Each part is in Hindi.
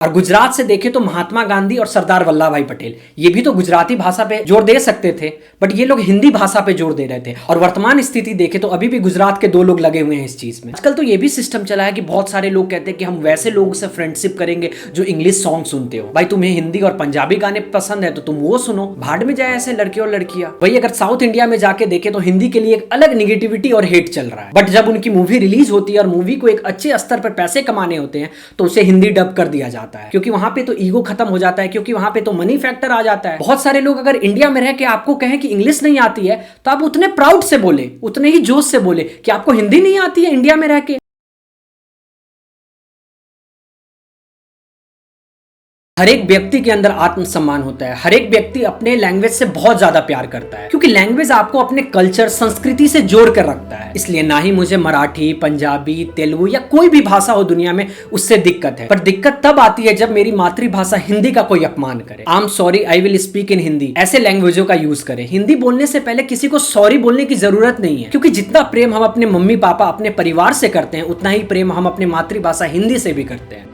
और गुजरात से देखें तो महात्मा गांधी और सरदार वल्लभ भाई पटेल, ये भी तो गुजराती भाषा पे जोर दे सकते थे, बट ये लोग हिंदी भाषा पे जोर दे रहे थे। और वर्तमान स्थिति देखें तो अभी भी गुजरात के 2 लोग लगे हुए हैं इस चीज में। आजकल तो ये भी सिस्टम चला है कि बहुत सारे लोग कहते हैं कि हम वैसे लोगों से फ्रेंडशिप करेंगे जो इंग्लिश सॉन्ग सुनते हो। भाई तुम्हें हिंदी और पंजाबी गाने पसंद है तो तुम वो सुनो, भाड़ में जाए ऐसे लड़के और लड़कियां। वही अगर साउथ इंडिया में जाके देखे तो हिंदी के लिए एक अलग निगेटिविटी और हेट चल रहा है, बट जब उनकी मूवी रिलीज होती है और मूवी को एक अच्छे स्तर पर पैसे कमाने होते हैं तो उसे हिंदी डब कर दिया जाता है, क्योंकि वहां पे तो ईगो खत्म हो जाता है, क्योंकि वहां पे तो मनी फैक्टर आ जाता है। बहुत सारे लोग अगर इंडिया में रह के आपको कहें कि इंग्लिश नहीं आती है तो आप उतने प्राउड से बोले, उतने ही जोश से बोले कि आपको हिंदी नहीं आती है इंडिया में रह के। हर एक व्यक्ति के अंदर आत्मसम्मान होता है, हर एक व्यक्ति अपने लैंग्वेज से बहुत ज्यादा प्यार करता है, क्योंकि लैंग्वेज आपको अपने कल्चर संस्कृति से जोड़ कर रखता है। इसलिए ना ही मुझे मराठी, पंजाबी, तेलुगु या कोई भी भाषा हो दुनिया में उससे दिक्कत है, पर दिक्कत तब आती है जब मेरी मातृभाषा हिंदी का कोई अपमान करे। I am sorry, I will speak in Hindi, ऐसे लैंग्वेजों का यूज करें। हिंदी बोलने से पहले किसी को सॉरी बोलने की जरूरत नहीं है, क्योंकि जितना प्रेम हम अपने मम्मी पापा, अपने परिवार से करते हैं, उतना ही प्रेम हम अपने मातृभाषा हिंदी से भी करते हैं।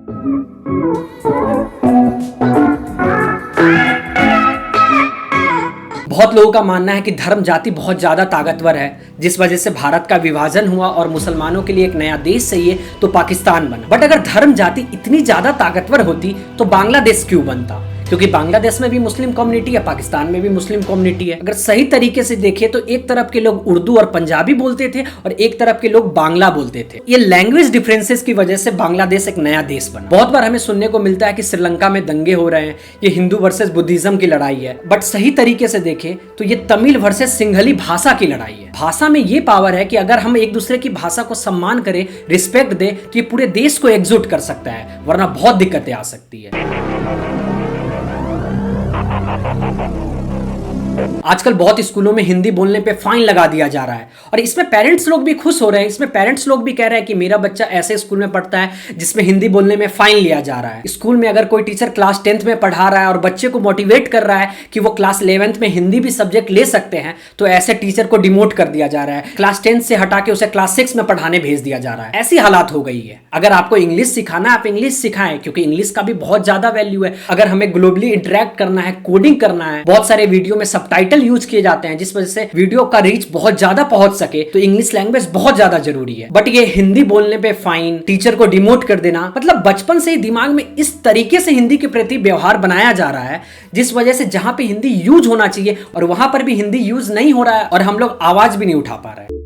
बहुत लोगों का मानना है कि धर्म जाति बहुत ज्यादा ताकतवर है, जिस वजह से भारत का विभाजन हुआ और मुसलमानों के लिए एक नया देश चाहिए तो पाकिस्तान बना। बट अगर धर्म जाति इतनी ज्यादा ताकतवर होती तो बांग्लादेश क्यों बनता? क्योंकि बांग्लादेश में भी मुस्लिम कम्युनिटी है, पाकिस्तान में भी मुस्लिम कम्युनिटी है। अगर सही तरीके से देखें तो एक तरफ के लोग उर्दू और पंजाबी बोलते थे और एक तरफ के लोग बांग्ला बोलते थे। ये लैंग्वेज डिफरेंसेस की वजह से बांग्लादेश एक नया देश बना। बहुत बार हमें सुनने को मिलता है कि श्रीलंका में दंगे हो रहे हैं, ये हिंदू वर्सेस बुद्धिज्म की लड़ाई है, बट सही तरीके से देखें तो ये तमिल वर्सेस सिंघली भाषा की लड़ाई है। भाषा में ये पावर है कि अगर हम एक दूसरे की भाषा को सम्मान करें, रिस्पेक्ट दें, तो ये पूरे देश को एकजुट कर सकता है, वरना बहुत दिक्कतें आ सकती है। आजकल बहुत स्कूलों में हिंदी बोलने पे फाइन लगा दिया जा रहा है और इसमें पेरेंट्स लोग भी खुश हो रहे हैं। इसमें पेरेंट्स लोग भी कह रहे हैं कि मेरा बच्चा ऐसे स्कूल में पढ़ता है जिसमें हिंदी बोलने में फाइन लिया जा रहा है। स्कूल में अगर कोई टीचर क्लास 10th में पढ़ा रहा है और बच्चे को मोटिवेट कर रहा है कि वो क्लास 11th में हिंदी भी सब्जेक्ट ले सकते हैं, तो ऐसे टीचर को डिमोट कर दिया जा रहा है, क्लास 10 से हटा के उसे क्लास 6 में पढ़ाने भेज दिया जा रहा है। ऐसी हालात हो गई है। अगर आपको इंग्लिश सिखाना है, आप इंग्लिश सिखाएं, क्योंकि इंग्लिश का भी बहुत ज्यादा वैल्यू है। अगर हमें ग्लोबली इंटरेक्ट करना है, कोडिंग करना है, बहुत सारे वीडियो में सबटाइटल यूज किए जाते हैं जिस वजह से वीडियो का रीच बहुत ज्यादा पहुंच सके, तो इंग्लिश लैंग्वेज बहुत ज्यादा जरूरी है। बट ये हिंदी बोलने पे फाइन, टीचर को डिमोट कर देना, मतलब बचपन से ही दिमाग में इस तरीके से हिंदी के प्रति व्यवहार बनाया जा रहा है जिस वजह से जहां पे हिंदी यूज होना चाहिए और वहां पर भी हिंदी यूज नहीं हो रहा है और हम लोग आवाज भी नहीं उठा पा रहे हैं।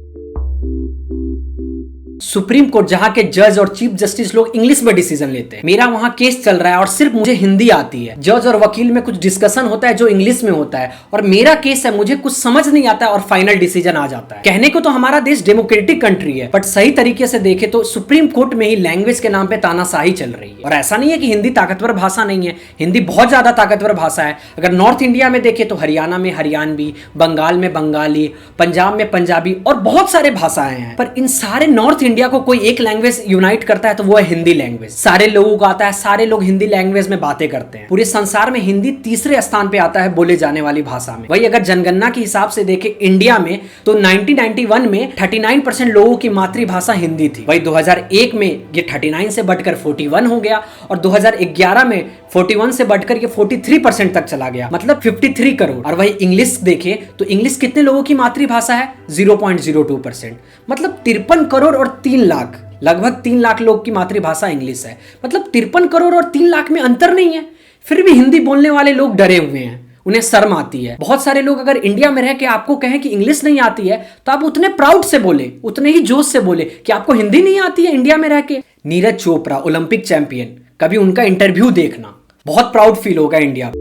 सुप्रीम कोर्ट, जहां के जज और चीफ जस्टिस लोग इंग्लिश में डिसीजन लेते हैं, मेरा वहां केस चल रहा है और सिर्फ मुझे हिंदी आती है। जज और वकील में कुछ डिस्कशन होता है जो इंग्लिश में होता है और मेरा केस है, मुझे कुछ समझ नहीं आता और फाइनल डिसीजन आ जाता है। कहने को तो हमारा देश डेमोक्रेटिक कंट्री है, बट सही तरीके से देखे तो सुप्रीम कोर्ट में ही लैंग्वेज के नाम पे तानाशाही चल रही है। और ऐसा नहीं है कि हिंदी ताकतवर भाषा नहीं है, हिंदी बहुत ज्यादा ताकतवर भाषा है। अगर नॉर्थ इंडिया में देखे तो हरियाणा में हरियाणवी, बंगाल में बंगाली, पंजाब में पंजाबी और बहुत सारे भाषाएं हैं, पर इन सारे नॉर्थ इंडिया को कोई एक लैंग्वेज यूनाइट करता है तो वो है हिंदी लैंग्वेज। सारे लोगों को आता है, सारे लोग हिंदी लैंग्वेज में बातें करते हैं। पूरे संसार में हिंदी तीसरे स्थान पे आता है बोले जाने वाली भाषा में। वही अगर जनगणना के हिसाब से देखें इंडिया में तो 1991 में 39% लोगों की मातृभाषा हिंदी थी। वही 2001 में ये 39 से बढ़कर 41 हो गया और 2011 में 41 से बढ़कर ये 43% तक चला गया, मतलब 53 करोड़। और वही इंग्लिश देखे तो इंग्लिश कितने लोगों की मातृभाषा है? 0.02%, मतलब 53 करोड़ और 3 लाख, लगभग 3 लाख लोग की मातृभाषा इंग्लिश है। मतलब 53 करोड़ और 3 लाख में अंतर नहीं है, फिर भी हिंदी बोलने वाले लोग डरे हुए हैं, उन्हें शर्म आती है। बहुत सारे लोग अगर इंडिया में रह के आपको कहें कि इंग्लिश नहीं आती है तो आप उतने प्राउड से बोले, उतने ही जोश से बोले कि आपको हिंदी नहीं आती है इंडिया में रह के। नीरज चोपड़ा, ओलंपिक चैंपियन, कभी उनका इंटरव्यू देखना, बहुत प्राउड फील होगा इंडिया।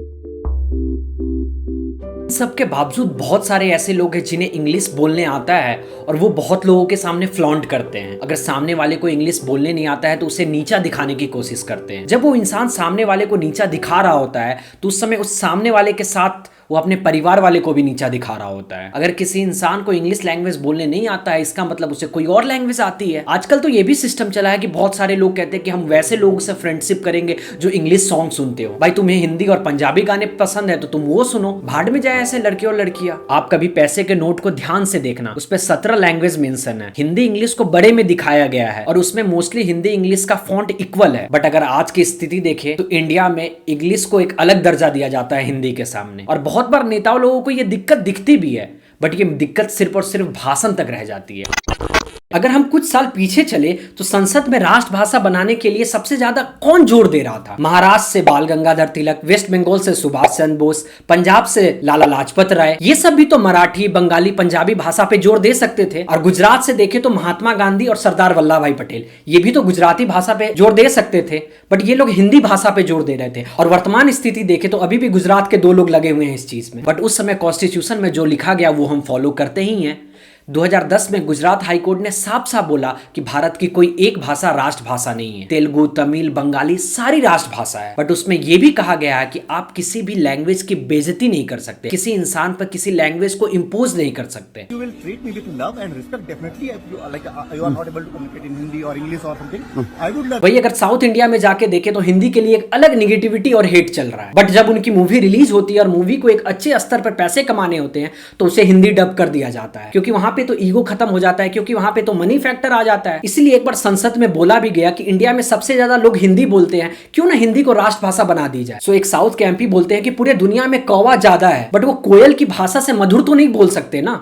सबके बावजूद बहुत सारे ऐसे लोग हैं जिन्हें इंग्लिश बोलने आता है और वो बहुत लोगों के सामने फ्लॉन्ट करते हैं। अगर सामने वाले को इंग्लिश बोलने नहीं आता है तो उसे नीचा दिखाने की कोशिश करते हैं। जब वो इंसान सामने वाले को नीचा दिखा रहा होता है तो उस समय उस सामने वाले के साथ वो अपने परिवार वाले को भी नीचा दिखा रहा होता है। अगर किसी इंसान को इंग्लिश लैंग्वेज बोलने नहीं आता है, इसका मतलब उसे कोई और लैंग्वेज आती है। आजकल तो ये भी सिस्टम चला है कि बहुत सारे लोग कहते हैं कि हम वैसे लोगों से फ्रेंडशिप करेंगे जो इंग्लिश सॉन्ग सुनते हो। भाई तुम्हें हिंदी और पंजाबी गाने पसंद है तो तुम वो सुनो, भाड़ में जाए ऐसे लड़के और लड़कियां। आप कभी पैसे के नोट को ध्यान से देखना, उस पर 17 लैंग्वेज मेंशन है। हिंदी इंग्लिश को बड़े में दिखाया गया है और उसमें मोस्टली हिंदी इंग्लिश का फॉन्ट इक्वल है। बट अगर आज की स्थिति देखें तो इंडिया में इंग्लिश को एक अलग दर्जा दिया जाता है हिंदी के सामने, और बहुत बार नेताओं लोगों को यह दिक्कत दिखती भी है, बट ये दिक्कत सिर्फ और सिर्फ भाषण तक रह जाती है। अगर हम कुछ साल पीछे चले तो संसद में राष्ट्रभाषा बनाने के लिए सबसे ज्यादा कौन जोर दे रहा था? महाराष्ट्र से बाल गंगाधर तिलक, वेस्ट बंगाल से सुभाष चंद्र बोस, पंजाब से लाला लाजपत राय, ये सब भी तो मराठी, बंगाली, पंजाबी भाषा पे जोर दे सकते थे। और गुजरात से देखे तो महात्मा गांधी और सरदार वल्लभ भाई पटेल, ये भी तो गुजराती भाषा पे जोर दे सकते थे, बट ये लोग हिंदी भाषा पे जोर दे रहे थे। और वर्तमान स्थिति देखे तो अभी भी गुजरात के 2 लोग लगे हुए हैं इस चीज में, बट उस समय कॉन्स्टिट्यूशन में जो लिखा गया वो हम फॉलो करते ही हैं। 2010 में गुजरात हाईकोर्ट ने साफ साफ बोला कि भारत की कोई एक भाषा राष्ट्रभाषा नहीं है। तेलुगु, तमिल, बंगाली सारी राष्ट्रभाषा है, बट उसमें यह भी कहा गया है कि आप किसी भी लैंग्वेज की बेइज्जती नहीं कर सकते, किसी इंसान पर किसी लैंग्वेज को इंपोज नहीं कर सकते। You will treat me with love and respect definitely. You are not able to communicate in Hindi or English or something. I would love. भाई अगर साउथ इंडिया में जाके देखे तो हिंदी के लिए एक अलग निगेटिविटी और हेट चल रहा है, बट जब उनकी मूवी रिलीज होती है और मूवी को एक अच्छे स्तर पर पैसे कमाने होते हैं तो उसे हिंदी डब कर दिया जाता है, क्योंकि वहां पे तो ईगो खत्म हो जाता है, क्योंकि वहां पे तो मनी फैक्टर आ जाता है। इसलिए एक बार संसद में बोला भी गया कि इंडिया में सबसे ज्यादा लोग हिंदी बोलते हैं, क्यों ना हिंदी को राष्ट्रभाषा बना दी जाए। सो एक साउथ के एमपी बोलते हैं कि पूरे दुनिया में कौवा ज्यादा है, बट वो कोयल की भाषा से मधुर तो नहीं बोल सकते ना।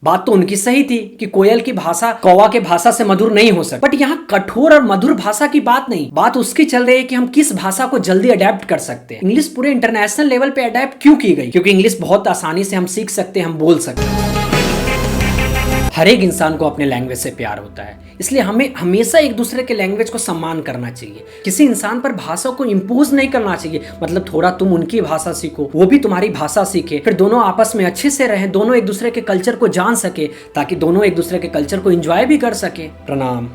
बात तो उनकी सही थी कि कोयल की भाषा कौवा के भाषा से मधुर नहीं हो सकती, बट यहाँ कठोर और मधुर भाषा की बात नहीं, बात उसकी चल रही है कि हम किस भाषा को जल्दी अडेप्ट कर सकते हैं। इंग्लिश पूरे इंटरनेशनल लेवल पे अडेप्ट क्यों की गई? क्योंकि इंग्लिश बहुत आसानी से हम सीख सकते हैं, हम बोल सकते हैं। हर एक इंसान को अपने लैंग्वेज से प्यार होता है, इसलिए हमें हमेशा एक दूसरे के लैंग्वेज को सम्मान करना चाहिए। किसी इंसान पर भाषा को इंपोज नहीं करना चाहिए, मतलब थोड़ा तुम उनकी भाषा सीखो, वो भी तुम्हारी भाषा सीखे, फिर दोनों आपस में अच्छे से रहें, दोनों एक दूसरे के कल्चर को जान सके, ताकि दोनों एक दूसरे के कल्चर को एंजॉय भी कर सके। प्रणाम।